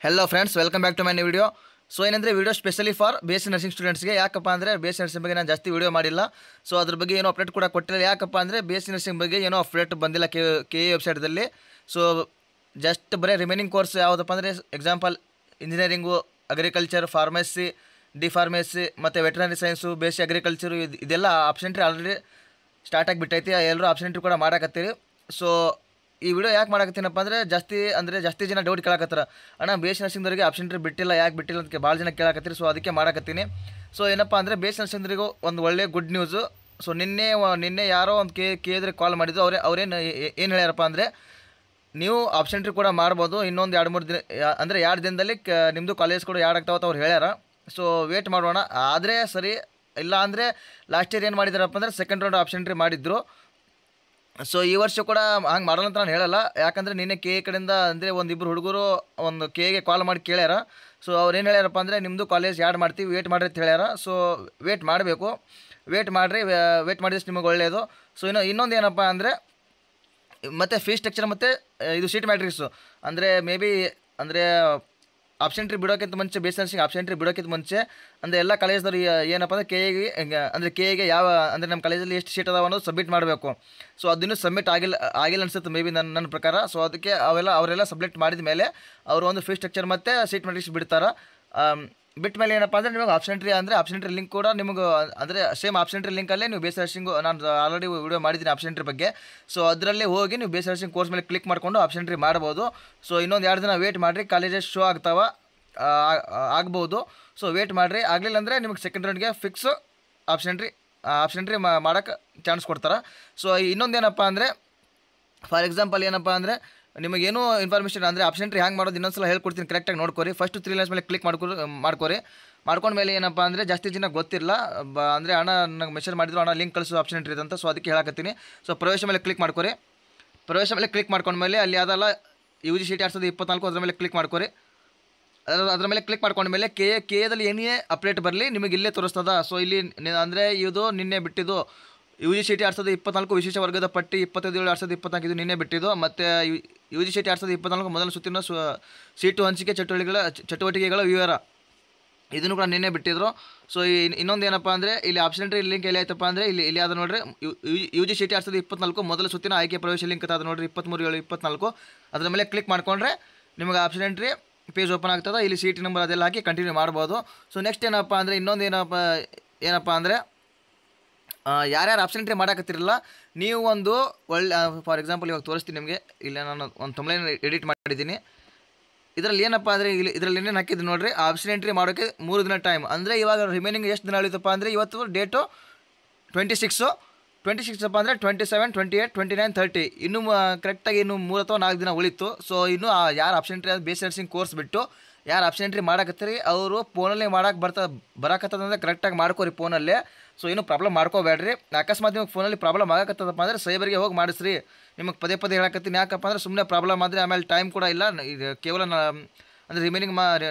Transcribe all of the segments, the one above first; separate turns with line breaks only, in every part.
Hello friends, welcome back to my new video. So ಏನಂದರೆ video specially for BSc nursing ಸ್ಟೂಡೆಂಟ್ಸ್ಗೆ. ಯಾಕಪ್ಪ ಅಂದರೆ BSc nursing ಬಗ್ಗೆ ನಾನು ಜಾಸ್ತಿ ವಿಡಿಯೋ ಮಾಡಿಲ್ಲ. ಸೊ ಅದ್ರ ಬಗ್ಗೆ ಏನೋ ಅಪ್ಡೇಟ್ ಕೂಡ ಕೊಟ್ಟಿಲ್ಲ. ಯಾಕಪ್ಪ ಅಂದರೆ BSc ನರ್ಸಿಂಗ್ ಬಗ್ಗೆ ಏನೋ ಅಪ್ಡೇಟ್ ಬಂದಿಲ್ಲ ಕೆ ವೆಬ್ಸೈಟ್ದಲ್ಲಿ. ಸೊ ಜಸ್ಟ್ ಬರೀ ರಿಮೈನಿಂಗ್ ಕೋರ್ಸ್ ಯಾವುದಪ್ಪ ಅಂದರೆ example engineering, agriculture, pharmacy, D-pharmacy ಮತ್ತು ವೆಟರ್ನರಿ ಸೈನ್ಸು, ಬೇಸಿ ಅಗ್ರಿಕಲ್ಚರು ಇದೆಲ್ಲ ಆಪ್ಷನ್ಟ್ರಿ ಆಲ್ರೆಡಿ ಸ್ಟಾರ್ಟ್ ಆಗಿಬಿಟ್ಟೈತಿ. ಎಲ್ಲರೂ ಆಪ್ಷನ್ಟ್ರಿ ಕೂಡ ಮಾಡಾಕತ್ತೀರಿ. ಸೊ ಈ ವಿಡಿಯೋ ಯಾಕೆ ಮಾಡಕತ್ತೀನಪ್ಪ ಅಂದರೆ ಜಾಸ್ತಿ ಜನ ಡೌಟ್ ಕೇಳಕತ್ತಾರ, ಅಣ್ಣ BSc ನರ್ಸಿಂಗ್ದವರಿಗೆ ಆಪ್ಷನ್ಟ್ರಿ ಬಿಟ್ಟಿಲ್ಲ, ಯಾಕೆ ಬಿಟ್ಟಿಲ್ಲ ಅಂತ ಭಾಳ ಜನ ಕೇಳಕತ್ತೀರಿ. ಸೊ ಅದಕ್ಕೆ ಮಾಡಕತ್ತೀನಿ. ಸೊ ಏನಪ್ಪ ಅಂದರೆ BSc ನರ್ಸಿಂಗ್ದವರಿಗೂ ಒಂದು ಒಳ್ಳೆ ಗುಡ್ ನ್ಯೂಸು. ಸೊ ನಿನ್ನೆ ಯಾರೋ ಒಂದು ಕೇಳಿದ್ರೆ ಕಾಲ್ ಮಾಡಿದ್ದು, ಅವ್ರೇನು ಏನು ಹೇಳ್ಯಾರಪ್ಪ ಅಂದರೆ, ನೀವು ಆಪ್ಷನ್ಟ್ರಿ ಕೂಡ ಮಾಡ್ಬೋದು ಇನ್ನೊಂದು 2-3 ದಿನ, ಅಂದರೆ 2 ದಿನದಲ್ಲಿ ನಿಮ್ಮದು ಕಾಲೇಜ್ ಕೂಡ ಯಾಡ್ ಆಗ್ತಾವತ್ತು ಅವ್ರು ಹೇಳ್ಯಾರ. ಸೊ ವೇಟ್ ಮಾಡೋಣ. ಆದರೆ ಸರಿ, ಇಲ್ಲ ಅಂದರೆ ಲಾಸ್ಟ್ ಇಯರ್ ಏನು ಮಾಡಿದಾರಪ್ಪ ಅಂದರೆ ಸೆಕೆಂಡ್ ರೌಂಡ್ ಆಪ್ಷನ್ಟ್ರಿ ಮಾಡಿದ್ರು. ಸೊ ಈ ವರ್ಷ ಕೂಡ ಹಂಗೆ ಮಾಡೋಣ ಅಂತ ನಾನು ಹೇಳಲ್ಲ. ಯಾಕಂದರೆ ನಿನ್ನೆ ಕಡೆಯಿಂದ ಅಂದರೆ ಒಂದಿಬ್ಬರು ಹುಡುಗರು ಒಂದು ಗೆ ಕಾಲ್ ಮಾಡಿ ಕೇಳ್ಯಾರ. ಸೊ ಅವ್ರು ಏನು ಹೇಳ್ಯಾರಪ್ಪ ಅಂದರೆ, ನಿಮ್ಮದು ಕಾಲೇಜ್ ಯಾಡ್ ಮಾಡ್ತೀವಿ, ವೇಟ್ ಮಾಡಿರಿ ಅಂತ ಹೇಳ್ಯಾರ. ಸೊ ವೇಟ್ ಮಾಡಬೇಕು, ವೇಟ್ ಮಾಡಿದ್ರೆ ನಿಮಗೆ ಒಳ್ಳೆಯದು. ಸೊ ಇನ್ನೊಂದು ಏನಪ್ಪ ಅಂದರೆ, ಮತ್ತು ಫೀಸ್ ಸ್ಟ್ರಕ್ಚರ್ ಮತ್ತು ಇದು ಸೀಟ್ ಮ್ಯಾಟ್ರಿಕ್ಸು ಅಂದರೆ ಮೇ ಬಿ ಅಂದರೆ ಆಪ್ಷನ್ಟ್ರಿ ಬಿಡೋಕ್ಕಿಂತ ಮುಂಚೆ, BSc ನರ್ಸಿಂಗ್ ಆಪ್ಷನ್ಟ್ರಿ ಬಿಡೋಕ್ಕಿಂತ ಮುಂಚೆ ಅಂದರೆ ಎಲ್ಲ ಕಾಲೇಜ್ದವ್ರು ಏನಪ್ಪ ಅಂದರೆ ಕೆಗೆ ಯಾವ ಅಂದರೆ ನಮ್ಮ ಕಾಲೇಜಲ್ಲಿ ಎಷ್ಟು ಸೀಟ್ ಅದಾವ ಅನ್ನೋದು ಸಬ್ಮಿಟ್ ಮಾಡಬೇಕು. ಸೊ ಅದನ್ನು ಸಬ್ಮಿಟ್ ಆಗಿಲ್ಲ ಅನಿಸುತ್ತೆ ಮೇ ಬಿ ನನ್ನ ಪ್ರಕಾರ. ಸೊ ಅದಕ್ಕೆ ಅವರೆಲ್ಲ ಸಬ್ಮಿಟ್ ಮಾಡಿದ ಮೇಲೆ ಅವರು ಒಂದು ಫೀಸ್ ಸ್ಟ್ರಕ್ಚರ್ ಮತ್ತು ಸೀಟ್ ಮ್ಯಾಟ್ರಿಕ್ಸ್ ಬಿಡ್ತಾರೆ. ಬಿಟ್ಟ ಮೇಲೆ ಏನಪ್ಪ ಅಂದರೆ ನಿಮಗೆ ಆಪ್ಷನ್ಟ್ರಿ ಲಿಂಕ್ ಕೂಡ ನಿಮಗೆ ಅಂದರೆ ಸೇಮ್ ಆಪ್ಷನ್ಟ್ರಿ ಲಿಂಕಲ್ಲೇ ನೀವು BSc ನರ್ಸಿಂಗು, ನಾನು ಆಲ್ರೆಡಿ ವಿಡಿಯೋ ಮಾಡಿದ್ದೀನಿ ಆಪ್ಷನ್ಟ್ರಿ ಬಗ್ಗೆ. ಸೊ ಅದರಲ್ಲಿ ಹೋಗಿ ನೀವು BSc ನರ್ಸಿಂಗ್ ಕೋರ್ಸ್ ಮೇಲೆ ಕ್ಲಿಕ್ ಮಾಡಿಕೊಂಡು ಆಪ್ಷನ್ಟ್ರಿ ಮಾಡ್ಬೋದು. ಸೊ ಇನ್ನೊಂದು 2 ದಿನ ವೇಟ್ ಮಾಡಿರಿ, ಕಾಲೇಜಸ್ ಶೋ ಆಗ್ಬೋದು. ಸೊ ವೇಟ್ ಮಾಡಿರಿ. ಆಗಲಿಲ್ಲ ಅಂದರೆ ನಿಮಗೆ ಸೆಕೆಂಡ್ ರೌಂಡ್ಗೆ ಫಿಕ್ಸ್ ಆಪ್ಷನ್ಟ್ರಿ ಮಾಡೋಕ್ಕೆ ಚಾನ್ಸ್ ಕೊಡ್ತಾರೆ. ಸೊ ಇನ್ನೊಂದು ಏನಪ್ಪ ಅಂದರೆ, ಫಾರ್ ಎಕ್ಸಾಂಪಲ್ ಏನಪ್ಪ ಅಂದರೆ, ನಿಮಗೇನು ಇನ್ಫಾರ್ಮೇಷನ್ ಅಂದರೆ ಆಪ್ಷನ್ಟ್ರಿ ಹ್ಯಾಂಗೆ ಮಾಡೋದು ಇನ್ನೊಂದು ಸಲ ಹೇಳ್ಕೊಡ್ತೀನಿ, ಕರೆಕ್ಟಾಗಿ ನೋಡ್ಕೊರಿ. ಫಸ್ಟ್ 3 ಲೈನ್ಸ್ ಮೇಲೆ ಕ್ಲಿಕ್ ಮಾಡ್ಕೊಂಡ್ಮೇಲೆ ಏನಪ್ಪ ಅಂದರೆ ಜಾಸ್ತಿ ಜನ ಗೊತ್ತಿಲ್ಲ. ಅಂದರೆ ಅಣ್ಣ ನನಗೆ ಮೆಸೇಜ್ ಮಾಡಿದ್ರು, ಅಣ್ಣ ಲಿಂಕ್ ಕಳಿಸು ಆಪ್ಷನ್ಟ್ರಿ ಅಂತ. ಸೊ ಅದಕ್ಕೆ ಹೇಳಕತ್ತೀನಿ. ಸೊ ಪ್ರವೇಶ ಮೇಲೆ ಕ್ಲಿಕ್ ಮಾಡ್ಕೊರಿ. ಪ್ರವೇಶ ಮೇಲೆ ಕ್ಲಿಕ್ ಮಾಡ್ಕೊಂಡ್ಮೇಲೆ ಅಲ್ಲಿ ಯಾವುದಲ್ಲ UGC 2024 ಅದ್ರ ಮೇಲೆ ಕ್ಲಿಕ್ ಮಾಡ್ಕೊರಿ. ಅದ್ರ ಮೇಲೆ ಕ್ಲಿಕ್ ಮಾಡ್ಕೊಂಡ್ಮೇಲೆ ಕೆದಲ್ಲಿ ಏನೇ ಅಪ್ಡೇಟ್ ಬರಲಿ ನಿಮಗೆ ಇಲ್ಲೇ ತೋರಿಸ್ತದ. ಸೊ ಇಲ್ಲಿ ಅಂದರೆ ಇದು ನಿನ್ನೆ ಬಿಟ್ಟಿದ್ದು UGC 2024 ವಿಶೇಷ ವರ್ಗದ ಪಟ್ಟಿ 25/7/2024 ಇದು ನಿನ್ನೆ ಬಿಟ್ಟಿದ್ದು. ಮತ್ತು UGC 2024 ಮೊದಲ ಸುತ್ತಿನ ಸೀಟು ಹಂಚಿಕೆ ಚಟುವಟಿಕೆಗಳ ವಿವರ ಇದನ್ನು ಕೂಡ ನಿನ್ನೆ ಬಿಟ್ಟಿದ್ರು. ಸೊ ಇನ್ನೊಂದು ಏನಪ್ಪ ಅಂದರೆ, ಇಲ್ಲಿ ಆಪ್ಷನ್ಟ್ರಿ ಲಿಂಕ್ ಎಲ್ಲಿ ಆಯ್ತಪ್ಪ ಅಂದರೆ ಇಲ್ಲಿ ಅದು ನೋಡಿರಿ, UGC 2024 ಮೊದಲ ಸುತ್ತಿನ ಆಯ್ಕೆ ಪ್ರವೇಶ ಲಿಂಕ್ ಅದು ನೋಡಿರಿ 23/7/24. ಅದರ ಮೇಲೆ ಕ್ಲಿಕ್ ಮಾಡಿಕೊಂಡ್ರೆ ನಿಮಗೆ ಆಪ್ಷನ್ಟ್ರಿ ಪೇಜ್ ಓಪನ್ ಆಗ್ತದೆ. ಇಲ್ಲಿ ಸೀಟ್ ನಂಬರ್ ಅದೆಲ್ಲ ಹಾಕಿ ಕಂಟಿನ್ಯೂ ಮಾಡ್ಬೋದು. ಸೊ ನೆಕ್ಸ್ಟ್ ಏನಪ್ಪ ಅಂದರೆ, ಇನ್ನೊಂದು ಏನಪ್ಪ ಅಂದರೆ, ಯಾರ್ಯಾರು ಆಪ್ಷನ್ಟ್ರಿ ಮಾಡಕತ್ತಿರಲ್ಲ, ನೀವು ಒಂದು ಒಳ್ಳೆ ಫಾರ್ ಎಕ್ಸಾಂಪಲ್ ಇವಾಗ ತೋರಿಸ್ತೀನಿ ನಿಮಗೆ. ಇಲ್ಲ ನಾನು ಒಂದು ತಮ್ಲೈನ್ ಎಡಿಟ್ ಮಾಡಿದ್ದೀನಿ. ಇದರಲ್ಲಿ ಏನಪ್ಪ ಅಂದರೆ, ಇದರಲ್ಲಿ ಏನೇನು ಹಾಕಿದ್ದು ನೋಡಿರಿ, ಆಪ್ಷನ್ಟ್ರಿ ಮಾಡೋಕ್ಕೆ 3 ದಿನ ಟೈಮ್. ಅಂದರೆ ಇವಾಗ ರಿಮೈನಿಂಗ್ ಎಷ್ಟು ದಿನ ಉಳಿತಪ್ಪ ಅಂದರೆ, ಇವತ್ತು ಡೇಟು 26 ಅಪ್ಪ ಅಂದರೆ 27, 28, 29, 30 ಇನ್ನೂ ಕರೆಕ್ಟಾಗಿ ಇನ್ನೂ 3 ಅಥವಾ 4 ದಿನ ಉಳಿತು. ಸೊ ಇನ್ನೂ ಯಾರು ಆಪ್ಷನ್ಟ್ರಿ BSc ನರ್ಸಿಂಗ್ ಕೋರ್ಸ್ ಬಿಟ್ಟು ಯಾರು ಆಪ್ಷನ್ಟ್ರಿ ಮಾಡಕತ್ತೀರಿ ಅವರು ಫೋನಲ್ಲಿ ಬರಾಕತ್ತದಂದ್ರೆ ಕರೆಕ್ಟಾಗಿ ಮಾಡ್ಕೋರಿ ಫೋನಲ್ಲೇ. ಸೊ ಇನ್ನೂ ಪ್ರಾಬ್ಲಮ್ ಮಾಡ್ಕೋಬೇಡ್ರಿ. ಅಕಸ್ಮಾತ್ ನಿಮಗೆ ಫೋನಲ್ಲಿ ಪ್ರಾಬ್ಲಮ್ ಆಗಕತ್ತದಪ್ಪ ಅಂದರೆ ಸೈಬರ್ಗೆ ಹೋಗಿ ಮಾಡಿಸ್ರಿ. ನಿಮಗೆ ಪದೇ ಹೇಳಕತ್ತೀನಿ. ಯಾಕಪ್ಪ ಅಂದರೆ ಸುಮ್ಮನೆ ಪ್ರಾಬ್ಲಮ್ ಆದರೆ ಆಮೇಲೆ ಟೈಮ್ ಕೂಡ ಇಲ್ಲ. ಇದು ಕೇವಲ ಅಂದರೆ ರಿಮೈನಿಂಗ್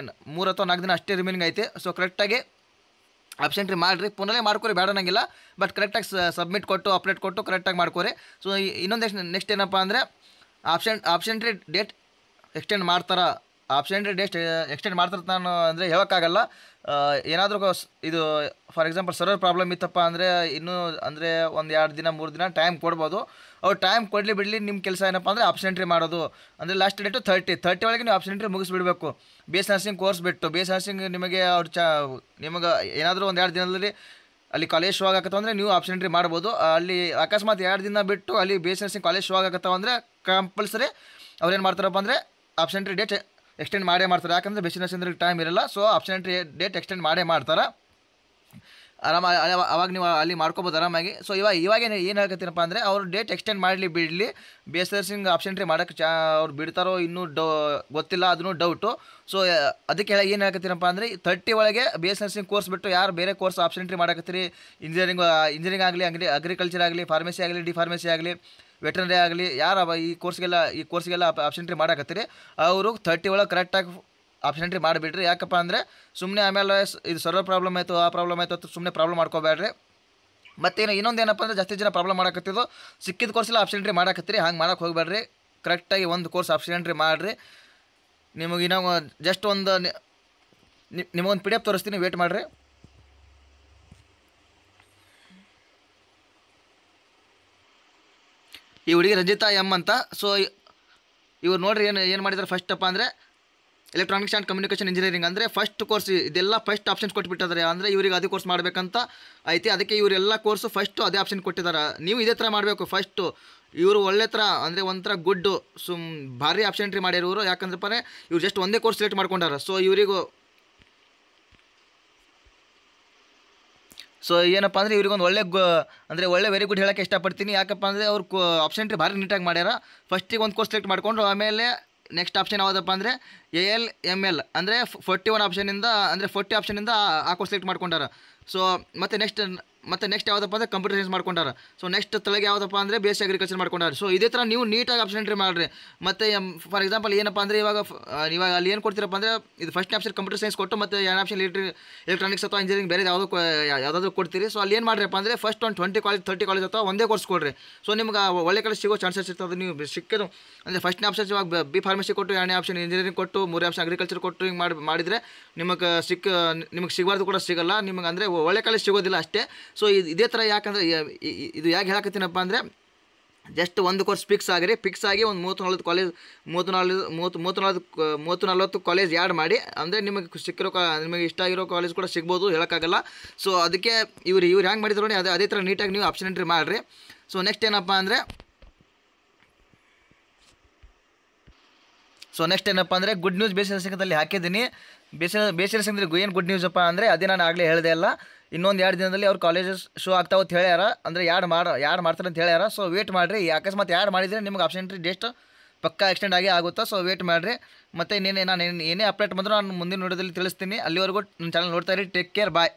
3 ಅಥವಾ 4 ದಿನ ಅಷ್ಟೇ ರಿಮೈನಿಂಗ್ ಐತೆ. ಸೊ ಕರೆಕ್ಟಾಗಿ ಆಪ್ಷನ್ಟ್ರಿ ಮಾಡಿರಿ. ಪುನಃ ಮಾಡ್ಕೊರಿ, ಬೇಡ ಅನ್ನಂಗಿಲ್ಲ. ಬಟ್ ಕರೆಕ್ಟಾಗಿ ಸಬ್ಮಿಟ್ ಕೊಟ್ಟು ಅಪ್ಡೇಟ್ ಕೊಟ್ಟು ಕರೆಕ್ಟಾಗಿ ಮಾಡ್ಕೊರಿ. ಸೊ ಇನ್ನೊಂದು ನೆಕ್ಸ್ಟ್ ಏನಪ್ಪ ಅಂದರೆ, ಆಪ್ಷನ್ಟ್ರಿ ಡೇಟ್ ಎಕ್ಸ್ಟೆಂಡ್ ಮಾಡ್ತಾರೆ. ಆಪ್ಷನ್ಟ್ರಿ ಡೇಟ್ ಎಕ್ಸ್ಟೆಂಡ್ ಮಾಡ್ತಾರೆ ನಾನು ಅಂದರೆ ಹೇಳೋಕ್ಕಾಗಲ್ಲ. ಏನಾದರೂ ಇದು ಫಾರ್ ಎಕ್ಸಾಂಪಲ್ ಸರ್ವರ್ ಪ್ರಾಬ್ಲಮ್ ಇತ್ತಪ್ಪ ಅಂದರೆ ಇನ್ನೂ ಅಂದರೆ ಒಂದು 2 ದಿನ 3 ದಿನ ಟೈಮ್ ಕೊಡ್ಬೋದು. ಅವ್ರು ಟೈಮ್ ಕೊಡಲಿ ಬಿಡಲಿ, ನಿಮ್ಮ ಕೆಲಸ ಏನಪ್ಪ ಅಂದರೆ ಆಪ್ಷನ್ಟ್ರಿ ಮಾಡೋದು. ಅಂದರೆ ಲಾಸ್ಟ್ ಡೇಟು 30 ಒಳಗೆ ನೀವು ಆಪ್ಷನ್ಟ್ರಿ ಮುಗಿಸ್ಬಿಡಬೇಕು. BSc ನರ್ಸಿಂಗ್ ಕೋರ್ಸ್ ಬಿಟ್ಟು BSc ನರ್ಸಿಂಗ್ ನಿಮಗೆ ನಿಮಗೆ ಏನಾದರೂ ಒಂದು 2 ದಿನದಲ್ಲಿ ಅಲ್ಲಿ ಕಾಲೇಜ್ ಶೋ ಆಗತ್ತವ ಅಂದರೆ ನೀವು ಆಪ್ಷನ್ಟ್ರಿ ಮಾಡ್ಬೋದು. ಅಲ್ಲಿ ಅಕಸ್ಮಾತ್ 2 ದಿನ ಬಿಟ್ಟು ಅಲ್ಲಿ BSc ನರ್ಸಿಂಗ್ ಕಾಲೇಜ್ ಶೋ ಆಗತ್ತವ ಅಂದರೆ ಕಂಪಲ್ಸರಿ ಅವ್ರೇನು ಮಾಡ್ತಾರಪ್ಪ ಅಂದರೆ ಆಪ್ಷನ್ಟ್ರಿ ಡೇಟ್ ಎಕ್ಸ್ಟೆಂಡ್ ಮಾಡೇ ಮಾಡ್ತಾರೆ. ಯಾಕಂದರೆ BSc ನರ್ಸಿಂಗ್ ಟೈಮ್ ಇರಲ್ಲ. ಸೊ ಆಪ್ಷನ್ಟ್ರಿ ಡೇಟ್ ಎಕ್ಸ್ಟೆಂಡ್ ಮಾಡೇ ಮಾಡ್ತಾರೆ. ಅವಾಗ ನೀವು ಅಲ್ಲಿ ಮಾಡ್ಕೋಬೋದು ಆರಾಮಾಗಿ. ಸೊ ಇವಾಗ ಏನು ಹೇಳ್ಕತ್ತೀನಪ್ಪ ಅಂದರೆ, ಅವರು ಡೇಟ್ ಎಕ್ಸ್ಟೆಂಡ್ ಮಾಡಲಿ ಬಿಡಲಿ, BSc ನರ್ಸಿಂಗ್ ಆಪ್ಷನ್ಟ್ರಿ ಮಾಡೋಕ್ಕೆ ಅವ್ರು ಬಿಡ್ತಾರೋ ಇನ್ನೂ ಗೊತ್ತಿಲ್ಲ, ಅದನ್ನು ಡೌಟು. ಸೊ ಅದಕ್ಕೆ ಏನು ಹೇಳ್ಕತ್ತೀನಪ್ಪ ಅಂದರೆ, 30 ಒಳಗೆ BSc ನರ್ಸಿಂಗ್ ಕೋರ್ಸ್ ಬಿಟ್ಟು ಯಾರು ಬೇರೆ ಕೋರ್ಸ್ ಆಪ್ಷನ್ಟ್ರಿ ಮಾಡಕತ್ತೀರಿ, ಇಂಜಿನಿಯರಿಂಗ್ ಆಗಲಿ, ಅಗ್ರಿಕಲ್ಚರ್ ಆಗಲಿ, ಫಾರ್ಮಸಿ ಆಗಲಿ, ಡಿ-ಫಾರ್ಮಸಿ ಆಗಲಿ, ವೆಟರ್ನರಿ ಆಗಲಿ, ಯಾರು ಈ ಕೋರ್ಸ್ಗೆಲ್ಲ ಆಪ್ಷನ್ಟ್ರಿ ಮಾಡಕತ್ತೀರಿ ಅವರು 30 ಒಳಗೆ ಕರೆಕ್ಟಾಗಿ ಆಪ್ಷನ್ಟ್ರಿ ಮಾಡಿಬಿಡ್ರಿ. ಯಾಕಪ್ಪ ಅಂದರೆ ಸುಮ್ಮನೆ ಆಮೇಲೆ ಇದು ಸರ್ವರ್ ಪ್ರಾಬ್ಲಮ್ ಆಯಿತು, ಆ ಪ್ರಾಬ್ಲಮ್ ಆಯಿತು ಅಂತ ಸುಮ್ಮನೆ ಪ್ರಾಬ್ಲಮ್ ಮಾಡ್ಕೋಬೇಡ್ರಿ. ಮತ್ತೇನು ಇನ್ನೊಂದು ಏನಪ್ಪ ಅಂದರೆ, ಜಾಸ್ತಿ ಜನ ಪ್ರಾಬ್ಲಮ್ ಮಾಡಕತ್ತಿದ್ದು ಸಿಕ್ಕಿದ ಕೋರ್ಸೆಲ್ಲ ಆಪ್ಷನ್ಟ್ರಿ ಮಾಡಕತ್ತೀರಿ. ಹಂಗೆ ಮಾಡೋಕೆ ಹೋಗಬೇಡ್ರಿ. ಕರೆಕ್ಟಾಗಿ ಒಂದು ಕೋರ್ಸ್ ಆಪ್ಷನ್ಟ್ರಿ ಮಾಡಿರಿ. ನಿಮಗೆ ನಾವು ಜಸ್ಟ್ ಒಂದು ನಿಮಗೊಂದು PDF ತೋರಿಸ್ತೀನಿ, ವೇಟ್ ಮಾಡಿರಿ. ಈ ಹುಡುಗಿ ರಜಿತಾ ಎಮ್ ಅಂತ. ಸೊ ಇವ್ರು ನೋಡ್ರಿ ಏನು ಮಾಡಿದ್ದಾರೆ ಫಸ್ಟಪ್ಪ ಅಂದರೆ ಎಲೆಕ್ಟ್ರಾನಿಕ್ಸ್ ಆ್ಯಂಡ್ ಕಮ್ಯುನಿಕೇಷನ್ ಇಂಜಿನಿಯರಿಂಗ್ ಅಂದರೆ ಫಸ್ಟ್ ಕೋರ್ಸ್. ಇದೆಲ್ಲ ಫಸ್ಟ್ ಆಪ್ಷನ್ಸ್ ಕೊಟ್ಬಿಟ್ಟಿದ್ದಾರೆ. ಅಂದರೆ ಇವ್ರಿಗೆ ಅದೇ ಕೋರ್ಸ್ ಮಾಡಬೇಕಂತ ಐತಿ, ಅದಕ್ಕೆ ಇವರೆಲ್ಲ ಕೋರ್ಸು ಫಸ್ಟು ಅದೇ ಆಪ್ಷನ್ ಕೊಟ್ಟಿದ್ದಾರೆ. ನೀವು ಇದೇ ಥರ ಮಾಡಬೇಕು ಫಸ್ಟು. ಇವರು ಒಳ್ಳೆ ಥರ ಅಂದರೆ ಒಂಥರ ಗುಡ್ಡು ಭಾರಿ ಆಪ್ಷನ್ ಎಂಟ್ರಿ ಮಾಡ್ಯಾರ ಇವರು. ಯಾಕಂದ್ರಪ್ಪ ಇವ್ರು ಜಸ್ಟ್ ಒಂದೇ ಕೋರ್ಸ್ ಸೆಲೆಕ್ಟ್ ಮಾಡ್ಕೊಂಡಾರ. ಸೊ ಏನಪ್ಪ ಅಂದರೆ ಇವ್ರಿಗೊಂದು ಒಳ್ಳೆ ವೆರಿ ಗುಡ್ ಹೇಳೋಕ್ಕೆ ಇಷ್ಟಪಡ್ತೀನಿ. ಯಾಕಪ್ಪ ಅಂದರೆ ಅವ್ರು ಆಪ್ಷನ್ ಎಂಟ್ರಿ ಭಾರಿ ನೀಟಾಗಿ ಮಾಡ್ಯಾರ. ಫಸ್ಟಿಗೆ ಒಂದು ಕೋರ್ಸ್ ಸೆಲೆಕ್ಟ್ ಮಾಡಿಕೊಂಡು ಆಮೇಲೆ ನೆಕ್ಸ್ಟ್ ಆಪ್ಷನ್ ಯಾವುದಪ್ಪ ಅಂದರೆ ALML ಅಂದರೆ 41 ಆಪ್ಷನಿಂದ ಅಂದರೆ 40 ಆಪ್ಷನಿಂದ ಆ ಕೋರ್ಸ್ ಸೆಲೆಕ್ಟ್ ಮಾಡ್ಕೊಂಡಾರ. ಸೊ ಮತ್ತು ನೆಕ್ಸ್ಟ್ ಯಾವುದಪ್ಪ ಅಂದರೆ ಕಂಪ್ಯೂಟರ್ ಸೈನ್ಸ್ ಮಾಡ್ಕೊಂಡಾರ. ಸೊ ನೆಕ್ಸ್ಟ್ ತಲೆಗೆ ಯಾವುದಪ್ಪ ಅಂದರೆ BSc ಅಗ್ರಿಕಲ್ಚರ್ ಮಾಡ್ಕೊಂಡಾರ. ಸೊ ಇದೇ ಥರ ನೀವು ನೀಟಾಗಿ ಆಪ್ಷನ್ ಎಂಟ್ರಿ ಮಾಡಿರಿ. ಮತ್ತು ಫಾರ್ ಎಕ್ಸಾಂಪಲ್ ಏನಪ್ಪ ಅಂದರೆ ಇವಾಗ ಅಲ್ಲಿ ಏನು ಕೊಡ್ತೀರಪ್ಪ ಅಂದರೆ ಇದು ಫಸ್ಟ್ ಆಪ್ಷನ್ ಕಂಪ್ಯೂಟರ್ ಸೈನ್ಸ್ ಕೊಟ್ಟು ಮತ್ತು ಎರಡು ಆಪ್ಷನ್ ಎಲೆಕ್ಟ್ರಾನಿಕ್ಸ್ ಅಥವಾ ಇಂಜಿನಿಯರಿಂಗ್ ಬೇರೆ ಯಾವುದಾದ್ರು ಕೊಡ್ತೀರಿ. ಸೊ ಅಲ್ಲಿ ಏನು ಮಾಡಿರಪ್ಪ ಅಂದರೆ ಫಸ್ಟ್ ಒಂದು 20 ಕಾಲೇಜ್ 30 ಕಾಲೇಜ್ ಅಥವಾ ಒಂದೇ ಕೋರ್ಸ್ ಕೊಡ್ರಿ. ಸೊ ನಿಮ್ಗೆ ಒಳ್ಳೆ ಕಾಲೇಜ್ ಸಿಗೋ ಚಾನ್ಸಸ್ ಇರ್ತದೆ. ನೀವು ಸಿಕ್ಕಿದ್ದು ಅಂದರೆ ಫಸ್ಟ್ನೇ ಆಪ್ಷನ್ ಇವಾಗ B ಫಾರ್ಮಸಿ ಕೊಟ್ಟು, ಎರಡನೇ ಆಪ್ಷನ್ ಇಂಜಿನಿಯರಿಂಗ್ ಕೊಟ್ಟು, ಮೂರನೇ ಆಪ್ಷನ್ ಅಗ್ರಿಕಲ್ಚರ್ ಕೊಟ್ಟು ಹಿಂಗೆ ಮಾಡಿದರೆ ನಿಮಗೆ ಸಿಗಬಾರ್ದು ಕೂಡ ಸಿಗೋಲ್ಲ ನಿಮಗೆ, ಅಂದರೆ ಒಳ್ಳೆ ಕಾಲೇಜ್ ಸಿಗೋದಿಲ್ಲ ಅಷ್ಟೇ. ಸೊ ಇದೇ ಥರ ಯಾಕಂದರೆ ಇದು ಯಾಕೆ ಹೇಳಕತ್ತೀನಪ್ಪ ಅಂದರೆ ಜಸ್ಟ್ ಒಂದು ಕೋರ್ಸ್ ಫಿಕ್ಸ್ ಆಗಿ ಒಂದು 30-40 ಕಾಲೇಜ್ ಆ್ಯಡ್ ಮಾಡಿ ಅಂದರೆ ನಿಮಗೆ ಇಷ್ಟ ಆಗಿರೋ ಕಾಲೇಜ್ ಕೂಡ ಸಿಗ್ಬೋದು, ಹೇಳೋಕ್ಕಾಗಲ್ಲ. ಸೊ ಅದಕ್ಕೆ ಇವ್ರು ಹ್ಯಾಂಗೆ ಮಾಡಿದ್ರು ನೋಡಿ ಅದೇ ಥರ ನೀಟಾಗಿ ನೀವು ಆಪ್ಷನ್ ಎಂಟ್ರಿ ಮಾಡಿರಿ. ಸೊ ನೆಕ್ಸ್ಟ್ ಏನಪ್ಪ ಅಂದರೆ ಗುಡ್ ನ್ಯೂಸ್ ಬೇಸಿಕ್ ನರ್ಸಿಂಗಲ್ಲಿ ಹಾಕಿದ್ದೀನಿ. ಬೇಸಿಕ್ ನರ್ಸಿಂಗ್ ಏನು ಗುಡ್ ನ್ಯೂಸಪ್ಪ ಅಂದರೆ ಅದೇ ನಾನು ಆಗಲೇ ಹೇಳಿದೆ ಅಲ್ಲ, ಇನ್ನೊಂದು 2 ದಿನದಲ್ಲಿ ಅವ್ರು ಕಾಲೇಜಸ್ ಶೋ ಆಗ್ತಾವ ಅಂತ ಹೇಳ್ಯಾರ. ಅಂದರೆ ಯಾಡ್ ಮಾಡ್ತಾರೆ ಅಂತ ಹೇಳ್ಯಾರ. ಸೊ ವೇಟ್ ಮಾಡಿರಿ. ಅಕಸ್ಮಾತ್ ಯಾಡ್ ಮಾಡಿದರೆ ನಿಮ್ಗೆ ಆಪ್ಷನ್ ಎಂಟ್ರಿ ಡೇಟ್ ಪಕ್ಕಾ ಎಕ್ಸ್ಟೆಂಡ್ ಆಗಿ ಆಗುತ್ತಾ. ಸೊ ವೇಟ್ ಮಾಡಿರಿ. ಮತ್ತು ನಾನು ಏನೇ ಅಪ್ಡೇಟ್ ಬಂದರೂ ನಾನು ಮುಂದಿನ ವಿಡಿಯೋದಲ್ಲಿ ತಿಳಿಸ್ತೀನಿ. ಅಲ್ಲಿವರೆಗೂ ನನ್ನ ಚಾನಲ್ ನೋಡ್ತಾ ಇರಿ. ಟೇಕ್ ಕೇರ್, ಬಾಯ್.